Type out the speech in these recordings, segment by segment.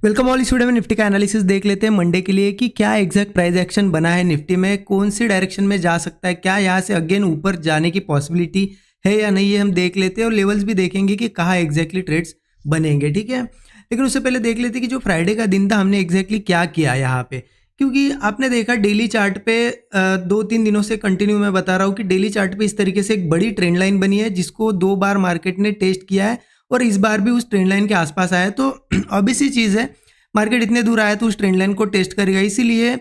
Welcome all. इस video में Nifty का एनालिसिस देख लेते हैं मंडे के लिए कि क्या एग्जैक्ट प्राइस एक्शन बना है निफ्टी में, कौन सी डायरेक्शन में जा सकता है, क्या यहाँ से अगेन ऊपर जाने की पॉसिबिलिटी है या नहीं, ये हम देख लेते हैं और लेवल्स भी देखेंगे कि कहाँ एग्जैक्टली ट्रेड्स बनेंगे। ठीक है, लेकिन उससे पहले देख लेते हैं कि जो फ्राइडे का दिन था हमने एग्जैक्टली क्या किया यहाँ पे, क्योंकि आपने देखा डेली चार्ट पे 2-3 दिनों से कंटिन्यू मैं बता रहा हूँ कि डेली चार्ट पे इस तरीके से एक बड़ी ट्रेंड लाइन बनी है जिसको 2 बार मार्केट ने टेस्ट किया है और इस बार भी उस ट्रेंड लाइन के आसपास आया है। तो ऑब्वियस सी चीज़ है, मार्केट इतने दूर आया तो उस ट्रेंड लाइन को टेस्ट करेगा, इसीलिए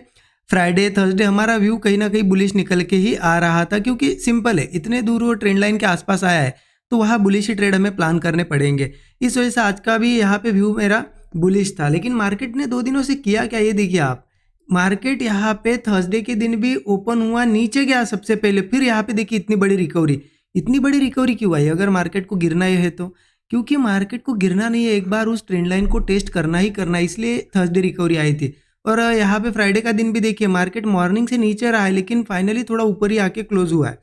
फ्राइडे थर्सडे हमारा व्यू कहीं ना कहीं बुलिश निकल के ही आ रहा था, क्योंकि सिंपल है, इतने दूर वो ट्रेंड लाइन के आसपास आया है तो वहाँ बुलिश ही ट्रेड हमें प्लान करने पड़ेंगे। इस वजह से आज का भी यहाँ पे व्यू मेरा बुलिश था। लेकिन मार्केट ने 2 दिनों से किया क्या, ये देखिए आप, मार्केट यहाँ पे थर्सडे के दिन भी ओपन हुआ नीचे गया सबसे पहले, फिर यहाँ पे देखिए इतनी बड़ी रिकवरी क्यों आई अगर मार्केट को गिरना ही है तो, क्योंकि मार्केट को गिरना नहीं है, एक बार उस ट्रेंड लाइन को टेस्ट करना ही करना है, इसलिए थर्सडे रिकवरी आई थी। और यहाँ पे फ्राइडे का दिन भी देखिए मार्केट मॉर्निंग से नीचे रहा है लेकिन फाइनली थोड़ा ऊपर ही आके क्लोज हुआ है।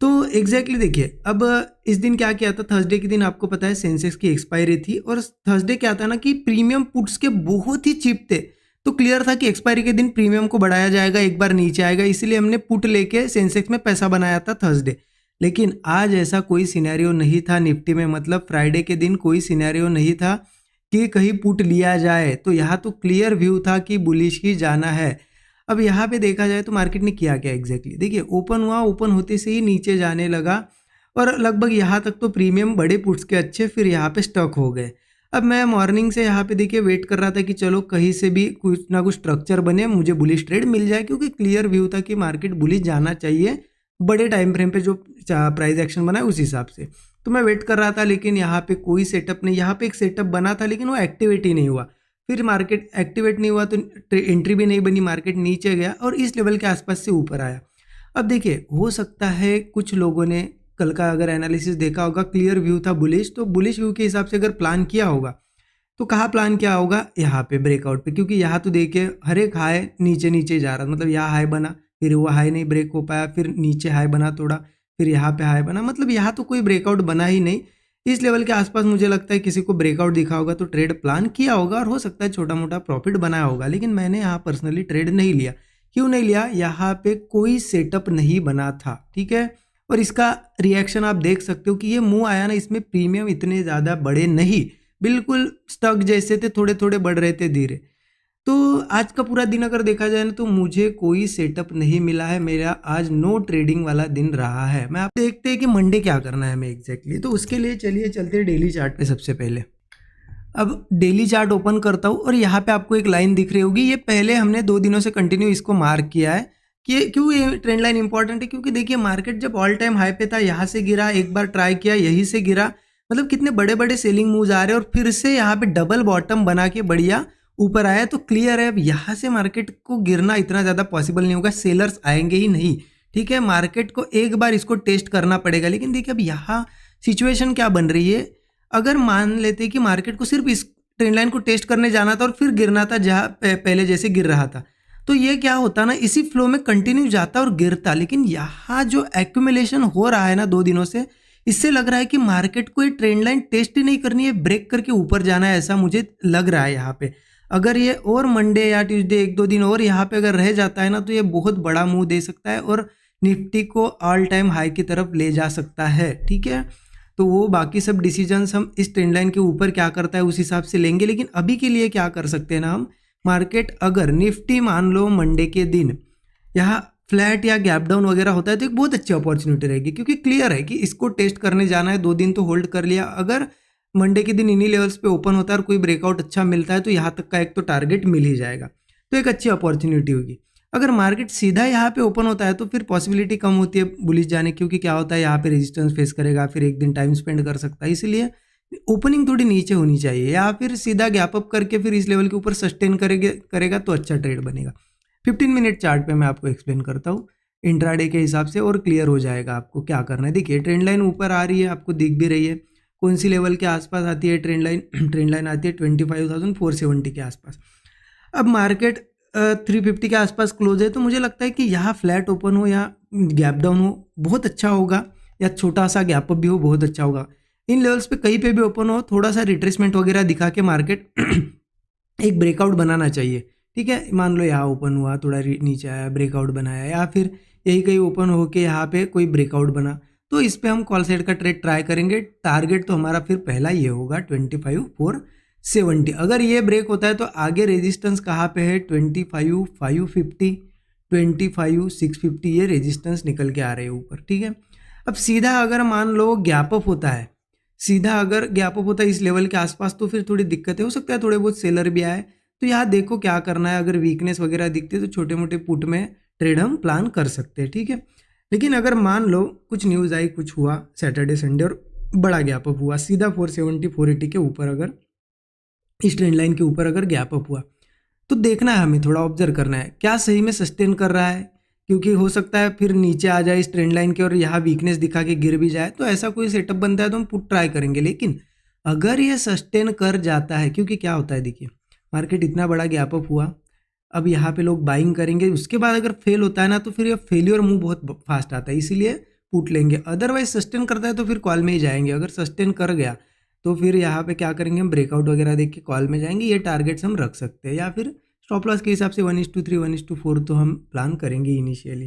तो एग्जैक्टली देखिए अब इस दिन क्या किया था, थर्सडे के दिन आपको पता है सेंसेक्स की एक्सपायरी थी और थर्सडे क्या था ना कि प्रीमियम पुट्स के बहुत ही चीप थे, तो क्लियर था कि एक्सपायरी के दिन प्रीमियम को बढ़ाया जाएगा, एक बार नीचे आएगा, इसीलिए हमने पुट लेके सेंसेक्स में पैसा बनाया था थर्सडे। लेकिन आज ऐसा कोई सिनेरियो नहीं था निफ्टी में, मतलब फ्राइडे के दिन कोई सिनेरियो नहीं था कि कहीं पुट लिया जाए, तो यहाँ तो क्लियर व्यू था कि बुलिश ही जाना है। अब यहाँ पे देखा जाए तो मार्केट ने किया क्या एग्जैक्टली, देखिए ओपन हुआ, ओपन होते से ही नीचे जाने लगा और लगभग यहाँ तक तो प्रीमियम बड़े पुट्स के अच्छे फिर यहाँ पे स्टक हो गए। अब मैं मॉर्निंग से यहाँ पे देखिए वेट कर रहा था कि चलो कहीं से भी कुछ ना कुछ स्ट्रक्चर बने, मुझे बुलिश ट्रेड मिल जाए, क्योंकि क्लियर व्यू था कि मार्केट बुलिश जाना चाहिए बड़े टाइम फ्रेम पे जो प्राइस एक्शन बना है उस हिसाब से। तो मैं वेट कर रहा था लेकिन यहाँ पे कोई सेटअप नहीं, यहाँ पे एक सेटअप बना था लेकिन वो एक्टिवेट ही नहीं हुआ, फिर मार्केट एक्टिवेट नहीं हुआ तो एंट्री भी नहीं बनी, मार्केट नीचे गया और इस लेवल के आसपास से ऊपर आया। अब देखिए हो सकता है कुछ लोगों ने कल का अगर एनालिसिस देखा होगा, क्लियर व्यू था बुलिश, तो बुलिश व्यू के हिसाब से अगर प्लान किया होगा तो कहाँ प्लान किया होगा, यहाँ पे ब्रेकआउट पे, क्योंकि यहाँ तो देखिए हर एक हाई नीचे नीचे जा रहा था, मतलब यहाँ हाई बना फिर वो हाई नहीं ब्रेक हो पाया, फिर नीचे हाई बना थोड़ा, फिर यहाँ पे हाई बना, मतलब यहाँ तो कोई ब्रेकआउट बना ही नहीं। इस लेवल के आसपास मुझे लगता है किसी को ब्रेकआउट दिखा होगा तो ट्रेड प्लान किया होगा और हो सकता है छोटा मोटा प्रॉफिट बनाया होगा, लेकिन मैंने यहाँ पर्सनली ट्रेड नहीं लिया। क्यों नहीं लिया, यहाँ पे कोई सेटअप नहीं बना था, ठीक है। और इसका रिएक्शन आप देख सकते हो कि ये मूव आया ना, इसमें प्रीमियम इतने ज़्यादा बड़े नहीं, बिल्कुल स्टक जैसे थे, थोड़े थोड़े बढ़ रहे थे धीरे। तो आज का पूरा दिन अगर देखा जाए ना तो मुझे कोई सेटअप नहीं मिला है, मेरा आज नो ट्रेडिंग वाला दिन रहा है। मैं आप देखते हैं कि मंडे क्या करना है हमें एग्जैक्टली, तो उसके लिए चलिए चलते हैं डेली चार्ट पे सबसे पहले। अब डेली चार्ट ओपन करता हूँ और यहाँ पे आपको एक लाइन दिख रही होगी, ये पहले हमने 2 दिनों से कंटिन्यू इसको मार्क किया है कि क्यों ये ट्रेंड लाइन इंपॉर्टेंट है, क्योंकि देखिए मार्केट जब ऑल टाइम हाई पे था यहाँ से गिरा, एक बार ट्राई किया यहीं से गिरा, मतलब कितने बड़े बड़े सेलिंग मूव्स आ रहे हैं और फिर से यहाँ पे डबल बॉटम बना के बढ़िया ऊपर आया, तो क्लियर है अब यहाँ से मार्केट को गिरना इतना ज़्यादा पॉसिबल नहीं होगा, सेलर्स आएंगे ही नहीं, ठीक है। मार्केट को एक बार इसको टेस्ट करना पड़ेगा। लेकिन देखिए अब यहाँ सिचुएशन क्या बन रही है, अगर मान लेते कि मार्केट को सिर्फ इस ट्रेंड लाइन को टेस्ट करने जाना था और फिर गिरना था जहाँ पहले जैसे गिर रहा था, तो ये क्या होता ना, इसी फ्लो में कंटिन्यू जाता और गिरता। लेकिन यहाँ जो एक्यूमुलेशन हो रहा है ना 2 दिनों से, इससे लग रहा है कि मार्केट को ये ट्रेंड लाइन टेस्ट ही नहीं करनी है, ब्रेक करके ऊपर जाना है, ऐसा मुझे लग रहा है। यहाँ पे अगर ये और मंडे या ट्यूसडे 1-2 दिन और यहाँ पे अगर रह जाता है ना तो ये बहुत बड़ा मूव दे सकता है और निफ्टी को ऑल टाइम हाई की तरफ ले जा सकता है, ठीक है। तो वो बाकी सब डिसीजंस हम इस ट्रेंड लाइन के ऊपर क्या करता है उस हिसाब से लेंगे। लेकिन अभी के लिए क्या कर सकते हैं ना हम, मार्केट अगर निफ्टी मान लो मंडे के दिन यहाँ फ्लैट या गैप डाउन वगैरह होता है तो एक बहुत अच्छी अपॉर्चुनिटी रहेगी, क्योंकि क्लियर है कि इसको टेस्ट करने जाना है, 2 दिन तो होल्ड कर लिया, अगर मंडे के दिन इन्हीं लेवल्स पे ओपन होता है और कोई ब्रेकआउट अच्छा मिलता है तो यहाँ तक का एक तो टारगेट मिल ही जाएगा, तो एक अच्छी अपॉर्चुनिटी होगी। अगर मार्केट सीधा यहाँ पे ओपन होता है तो फिर पॉसिबिलिटी कम होती है बुलिश जाने, क्योंकि क्या होता है यहाँ पे रेजिस्टेंस फेस करेगा, फिर एक दिन टाइम स्पेंड कर सकता है, इसलिए ओपनिंग थोड़ी नीचे होनी चाहिए या फिर सीधा गैप अप करके फिर इस लेवल के ऊपर सस्टेन करेगा तो अच्छा ट्रेड बनेगा। 15 मिनट चार्ट पे मैं आपको एक्सप्लेन करता हूँ इंट्राडे के हिसाब से और क्लियर हो जाएगा आपको क्या करना है। देखिए ट्रेंड लाइन ऊपर आ रही है, आपको दिख भी रही है, कौन सी लेवल के आसपास आती है ट्रेंड लाइन, ट्रेंड लाइन आती है 25,470 के आसपास। अब मार्केट 350 के आसपास क्लोज है, तो मुझे लगता है कि यहाँ फ्लैट ओपन हो या गैप डाउन हो बहुत अच्छा होगा, या छोटा सा गैप अप भी हो बहुत अच्छा होगा। इन लेवल्स पे कहीं पे भी ओपन हो, थोड़ा सा रिट्रेसमेंट वगैरह दिखा के मार्केट एक ब्रेकआउट बनाना चाहिए, ठीक है। मान लो यहाँ ओपन हुआ, थोड़ा नीचे आया, ब्रेकआउट बनाया, या फिर यही कहीं ओपन होके यहाँ पे कोई ब्रेकआउट बना, तो इस पे हम कॉल साइड का ट्रेड ट्राई करेंगे। टारगेट तो हमारा फिर पहला ये होगा 25,470। अगर ये ब्रेक होता है तो आगे रेजिस्टेंस कहाँ पे है, 25,550, 25,650, ये रेजिस्टेंस निकल के आ रहे हैं ऊपर, ठीक है। अब सीधा अगर मान लो गैप अप होता है, सीधा अगर गैप अप होता है इस लेवल के आसपास, तो फिर थोड़ी दिक्कतें हो सकता है, थोड़े बहुत सेलर भी आए। तो यहाँ देखो क्या करना है, अगर वीकनेस वगैरह दिखती है तो छोटे मोटे पुट में ट्रेड हम प्लान कर सकते हैं, ठीक है। लेकिन अगर मान लो कुछ न्यूज़ आई, कुछ हुआ सैटरडे संडे और बड़ा गैप अप हुआ, सीधा 470 480 के ऊपर, अगर इस ट्रेंड लाइन के ऊपर अगर गैप अप हुआ, तो देखना है हमें, थोड़ा ऑब्जर्व करना है क्या सही में सस्टेन कर रहा है, क्योंकि हो सकता है फिर नीचे आ जाए इस ट्रेंड लाइन के और यहाँ वीकनेस दिखा के गिर भी जाए, तो ऐसा कोई सेटअप बनता है तो हम पुट ट्राई करेंगे। लेकिन अगर ये सस्टेन कर जाता है, क्योंकि क्या होता है देखिए, मार्केट इतना बड़ा गैप अप हुआ, अब यहाँ पे लोग बाइंग करेंगे, उसके बाद अगर फेल होता है ना, तो फिर ये फेलियर मूव बहुत फास्ट आता है, इसीलिए पुट लेंगे। अदरवाइज सस्टेन करता है तो फिर कॉल में ही जाएंगे। अगर सस्टेन कर गया तो फिर यहाँ पे क्या करेंगे, हम ब्रेकआउट वगैरह देख के कॉल में जाएंगे। ये टारगेट्स हम रख सकते हैं, या फिर स्टॉप लॉस के हिसाब से 1:3 1:4 तो हम प्लान करेंगे इनिशियली,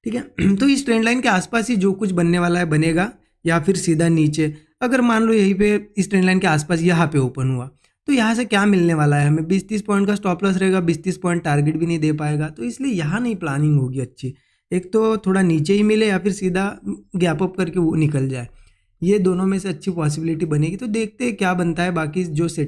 ठीक है। तो इस ट्रेंड लाइन के आसपास ही जो कुछ बनने वाला है बनेगा, या फिर सीधा नीचे। अगर मान लो यहीं पे इस ट्रेंड लाइन के आसपास यहाँ पे ओपन हुआ, तो यहाँ से क्या मिलने वाला है हमें, 20-30 पॉइंट का स्टॉप लॉस रहेगा, 20-30 पॉइंट टारगेट भी नहीं दे पाएगा, तो इसलिए यहाँ नहीं प्लानिंग होगी अच्छी। एक तो थोड़ा नीचे ही मिले, या फिर सीधा गैप अप करके वो निकल जाए, ये दोनों में से अच्छी पॉसिबिलिटी बनेगी। तो देखते हैं क्या बनता है, बाकी जो सेट